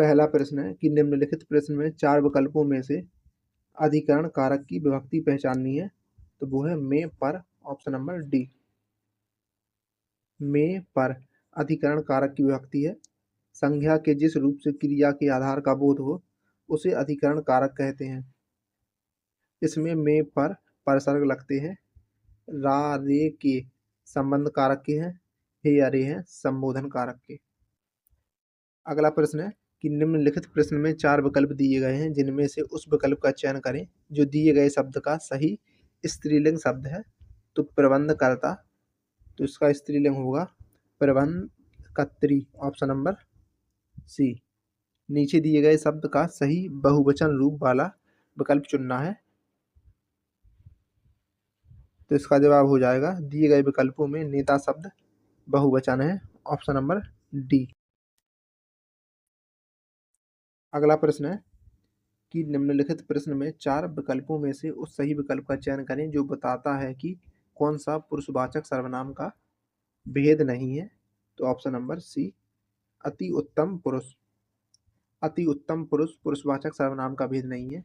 पहला प्रश्न है कि निम्नलिखित प्रश्न में 4 विकल्पों में से अधिकरण कारक की विभक्ति पहचाननी है। तो वो है में, पर, ऑप्शन नंबर डी। में, पर अधिकरण कारक की विभक्ति है। संज्ञा के जिस रूप से क्रिया के आधार का बोध हो उसे अधिकरण कारक कहते हैं। इसमें में पर परसर्ग लगते हैं। रा रे के संबंध कारक के हैं। हे अरे हैं संबोधन कारक के। अगला प्रश्न है कि निम्नलिखित प्रश्न में 4 विकल्प दिए गए हैं जिनमें से उस विकल्प का चयन करें जो दिए गए शब्द का सही स्त्रीलिंग शब्द है। तो प्रबंधकर्ता, तो इसका स्त्रीलिंग होगा प्रबंधकत्री, ऑप्शन नंबर सी। नीचे दिए गए शब्द का सही बहुवचन रूप वाला विकल्प चुनना है। तो इसका जवाब हो जाएगा दिए गए विकल्पों में नेता शब्द बहुवचन है, ऑप्शन नंबर डी। अगला प्रश्न है कि निम्नलिखित प्रश्न में 4 विकल्पों में से उस सही विकल्प का चयन करें जो बताता है कि कौन सा पुरुषवाचक सर्वनाम का भेद नहीं है। तो ऑप्शन नंबर सी, अति उत्तम पुरुष। अति उत्तम पुरुष पुरुषवाचक सर्वनाम का भेद नहीं है।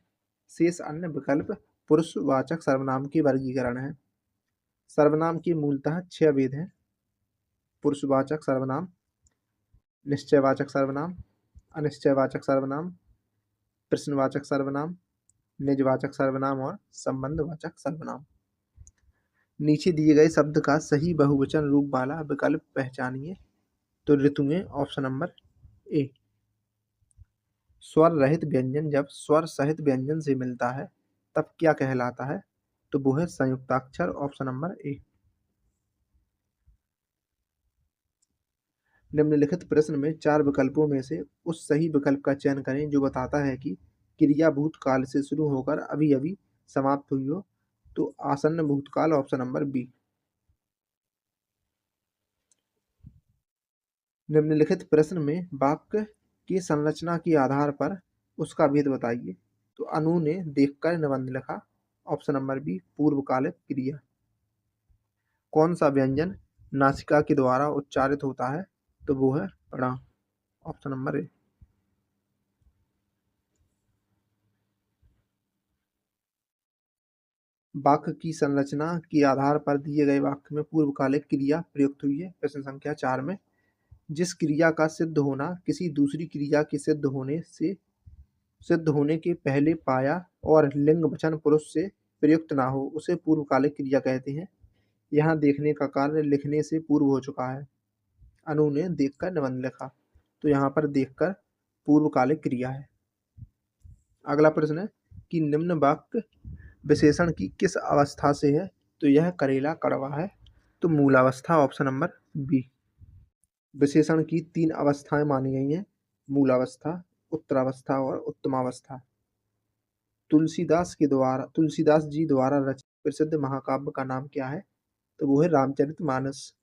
शेष अन्य विकल्प पुरुषवाचक सर्वनाम के वर्गीकरण है। सर्वनाम के मूलतः 6 भेद हैं: पुरुषवाचक सर्वनाम, निश्चयवाचक सर्वनाम, अनिश्चयवाचक सर्वनाम, प्रश्नवाचक सर्वनाम, निजवाचक सर्वनाम और संबंधवाचक सर्वनाम। नीचे दिए गए शब्द का सही बहुवचन रूप वाला विकल्प पहचानिए। तो ऋतुएं, ऑप्शन नंबर ए। स्वर रहित व्यंजन जब स्वर सहित व्यंजन से मिलता है तब क्या कहलाता है। तो वो है संयुक्ताक्षर, ऑप्शन नंबर ए। निम्नलिखित प्रश्न में 4 विकल्पों में से उस सही विकल्प का चयन करें जो बताता है कि क्रिया भूतकाल से शुरू होकर अभी अभी समाप्त हुई हो। तो आसन्न भूतकाल, ऑप्शन नंबर बी। निम्नलिखित प्रश्न में वाक्य की संरचना के आधार पर उसका भेद बताइए। तो अनु ने देखकर निबंध लिखा, ऑप्शन नंबर बी पूर्वकालिक क्रिया। कौन सा व्यंजन नासिका के द्वारा उच्चारित होता है। तो वो है ण, ऑप्शन नंबर ए। वाक्य की संरचना के आधार पर दिए गए वाक्य में पूर्वकालिक क्रिया प्रयुक्त हुई है। प्रश्न संख्या 4 में जिस क्रिया का सिद्ध होना किसी दूसरी क्रिया के सिद्ध होने के पहले पाया और लिंग वचन पुरुष से प्रयुक्त ना हो उसे पूर्वकालिक क्रिया कहते हैं। यहाँ देखने का कार्य लिखने से पूर्व हो चुका है। अनु ने देखकर निबंध लिखा, तो यहाँ पर देखकर पूर्वकालिक क्रिया है। अगला प्रश्न है कि निम्न वाक्य विशेषण की किस अवस्था से है। तो यह करेला कड़वा है। तो मूलावस्था, ऑप्शन नंबर बी। विशेषण की 3 अवस्थाएं मानी गई हैं: मूलावस्था, उत्तरावस्था और उत्तमावस्था। तुलसीदास जी द्वारा रचित प्रसिद्ध महाकाव्य का नाम क्या है। तो वो है रामचरितमानस।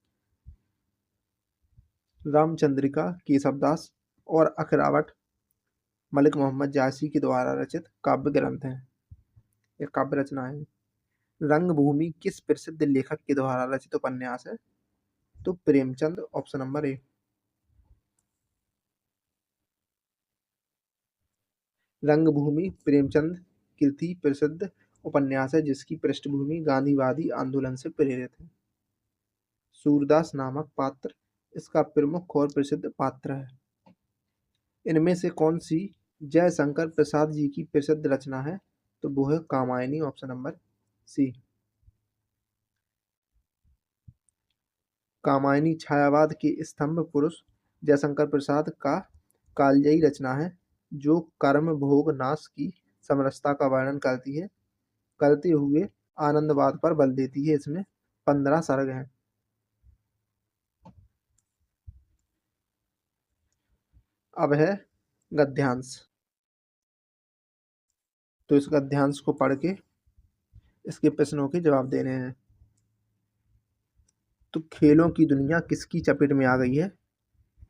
रामचंद्रिका केशवदास और अखिरावट मलिक मोहम्मद जायसी के द्वारा रचित काव्य ग्रंथ है, यह काव्य रचना है। रंगभूमि किस प्रसिद्ध लेखक के द्वारा रचित उपन्यास है। तो प्रेमचंद, ऑप्शन नंबर ए। रंगभूमि प्रेमचंद कृति प्रसिद्ध उपन्यास है जिसकी पृष्ठभूमि गांधीवादी आंदोलन से प्रेरित है। सूरदास नामक पात्र इसका प्रमुख और प्रसिद्ध पात्र है। इनमें से कौन सी जयशंकर प्रसाद जी की प्रसिद्ध रचना है। तो वो है Kamayani, option number C. Kamayani Chhayavad के स्तंभ पुरुष जयशंकर प्रसाद का कालजयी रचना है जो कर्म भोग नाश की समरसता का वर्णन करती है, करते हुए आनंदवाद पर बल देती है। इसमें 15 सर्ग हैं। अब है गद्यांश। तो इस गद्यांश को पढ़ के इसके प्रश्नों के जवाब देने हैं। तो खेलों की दुनिया किसकी चपेट में आ गई है।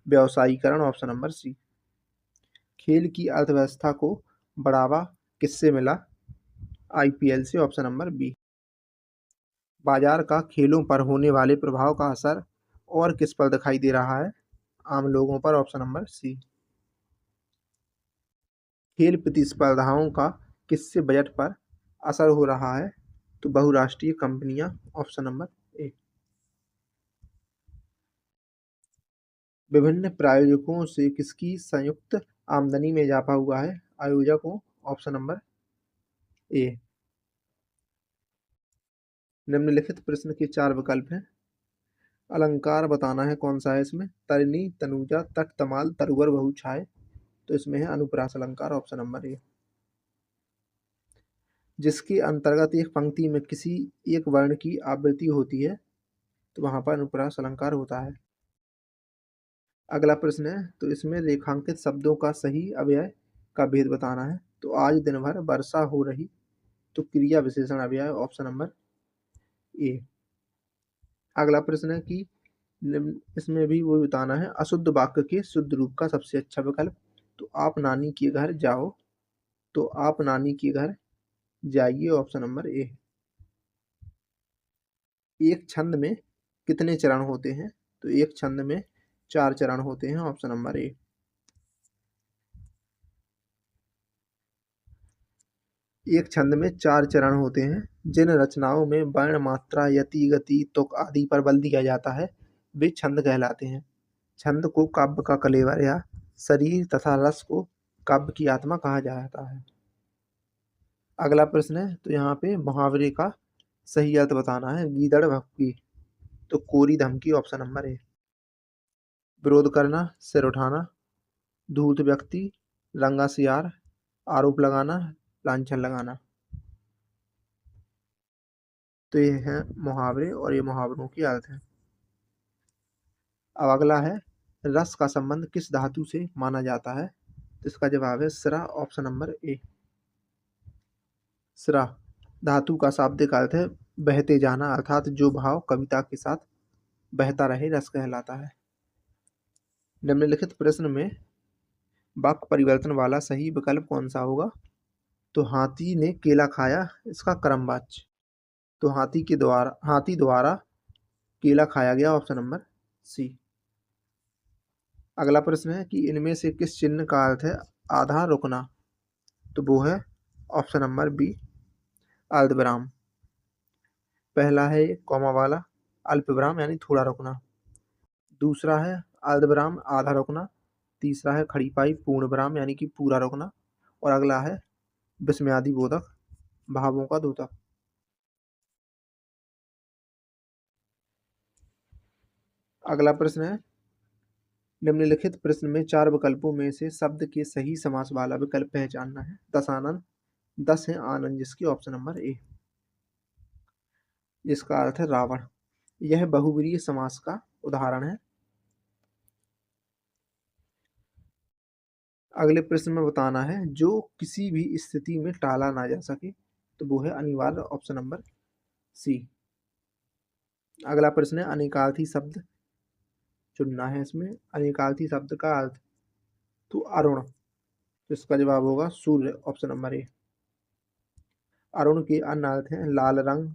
व्यवसायीकरण, ऑप्शन नंबर सी। खेल की अर्थव्यवस्था को बढ़ावा किससे मिला। आईपीएल से, ऑप्शन नंबर बी। बाजार का खेलों पर होने वाले प्रभाव का असर और किस पर दिखाई दे रहा है। आम लोगों पर, ऑप्शन नंबर सी। खेल प्रतिस्पर्धाओं का किससे बजट पर असर हो रहा है? तो बहुराष्ट्रीय कंपनियां, ऑप्शन नंबर ए। विभिन्न प्रायोजकों से किसकी संयुक्त आमदनी में इजाफा हुआ है? आयोजकों, ऑप्शन नंबर ए। निम्नलिखित प्रश्न के चार विकल्प हैं। अलंकार बताना है कौन सा है इसमें? तरिणी, तनुजा, तट, तमाल, तरुवर, बहुछाय। तो इसमें है अनुप्रास अलंकार, ऑप्शन नंबर ए। जिसके अंतर्गत एक पंक्ति में किसी एक वर्ण की आवृत्ति होती है तो वहां पर अनुप्रास अलंकार होता है। अगला प्रश्न है, तो इसमें रेखांकित शब्दों का सही अव्यय का भेद बताना है। तो आज दिन भर वर्षा हो रही, तो क्रिया विशेषण अव्यय, ऑप्शन नंबर ए। अगला प्रश्न है कि इसमें भी वो बताना है अशुद्ध वाक्य के शुद्ध रूप का सबसे अच्छा विकल्प। तो आप नानी के घर जाओ, तो आप नानी के घर जाइए, ऑप्शन नंबर ए। एक छंद में कितने चरण होते हैं? तो एक छंद में 4 चरण होते हैं, ऑप्शन नंबर ए। एक छंद में 4 चरण होते हैं। जिन रचनाओं में वर्ण, मात्रा, यति, गति, तुक आदि पर बल दिया जाता है वे छंद कहलाते हैं। छंद को काव्य का कलेवर या शरीर तथा रस को काव्य की आत्मा कहा जाता है। अगला प्रश्न है, तो यहाँ पे मुहावरे का सही अर्थ बताना है। गीदड़ भभकी, तो कोरी धमकी, ऑप्शन नंबर ए। विरोध करना, सिर उठाना, धूर्त व्यक्ति, रंगा सियार, आरोप लगाना, लांछन लगाना। तो ये है मुहावरे और ये मुहावरों की अर्थ है। अब अगला है, रस का संबंध किस धातु से माना जाता है? तो इसका जवाब है सिरा, ऑप्शन नंबर ए। सिरा धातु का शाब्दिक अर्थ है बहते जाना, अर्थात जो भाव कविता के साथ बहता रहे रस कहलाता है। निम्नलिखित प्रश्न में वाक्य परिवर्तन वाला सही विकल्प कौन सा होगा? तो हाथी ने केला खाया, इसका क्रमवाच्य। तो हाथी द्वारा केला खाया गया, ऑप्शन नंबर सी। अगला प्रश्न है कि इनमें से किस चिन्ह का अर्थ है आधा रुकना? तो वो है ऑप्शन नंबर बी, अर्धविराम। पहला है कॉमा वाला अल्पविराम यानी थोड़ा रुकना। दूसरा है अर्धविराम आधा रुकना। तीसरा है खड़ी पाई पूर्ण विराम यानी कि पूरा रुकना। और अगला है विस्मयादि बोधक भावों का द्योतक। अगला प्रश्न है, निम्नलिखित प्रश्न में 4 विकल्पों में से शब्द के सही समास वाला विकल्प पहचानना है। दशानन, 10 है आनंद, जिसकी ऑप्शन नंबर ए। इसका अर्थ है रावण। यह बहुव्रीहि समास का उदाहरण है। अगले प्रश्न में बताना है जो किसी भी स्थिति में टाला ना जा सके, तो वो है अनिवार्य, ऑप्शन नंबर सी। अगला प्रश्न है अनेकार्थी शब्द चुनना है। इसमें अनेकार्थी शब्द का अर्थ, तो अरुण, तो इसका जवाब होगा सूर्य, ऑप्शन नंबर ए। अरुण के अन्य अर्थ हैं लाल रंग,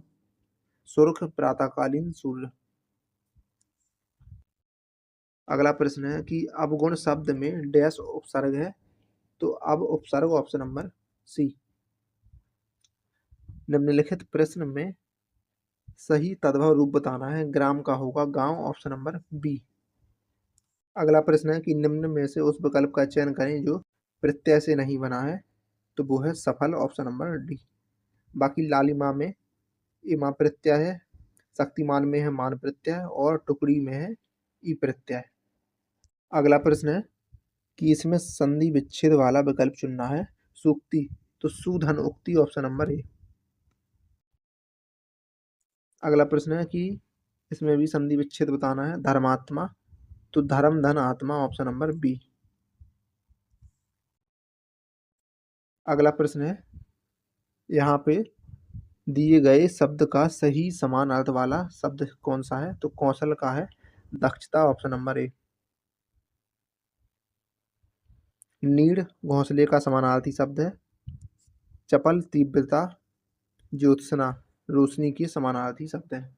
सुर्ख, प्रातःकालीन सूर्य। अगला प्रश्न है कि अवगुण शब्द में डैश उपसर्ग है। तो अब उपसर्ग, ऑप्शन नंबर सी। निम्नलिखित प्रश्न में सही तद्भव रूप बताना है। ग्राम का होगा गांव, ऑप्शन नंबर बी। अगला प्रश्न है कि निम्न में से उस विकल्प का चयन करें जो प्रत्यय से नहीं बना है। तो वो है सफल, ऑप्शन नंबर डी। बाकी लालिमा में इमा प्रत्यय है, शक्तिमान में है मान प्रत्यय और टुकड़ी में है ई प्रत्यय। अगला प्रश्न है कि इसमें संधि विच्छेद वाला विकल्प चुनना है। सूक्ति, तो सुधन उक्ति, ऑप्शन नंबर ए। अगला प्रश्न है कि इसमें भी संधि विच्छेद बताना है। धर्मात्मा, तो धर्म धन आत्मा, ऑप्शन नंबर बी। अगला प्रश्न है यहाँ पे दिए गए शब्द का सही समान अर्थ वाला शब्द कौन सा है? तो कौशल का है दक्षता, ऑप्शन नंबर ए। नीड़ घोंसले का समानार्थी शब्द है। चपल तीव्रता, ज्योत्सना रोशनी के समानार्थी शब्द है।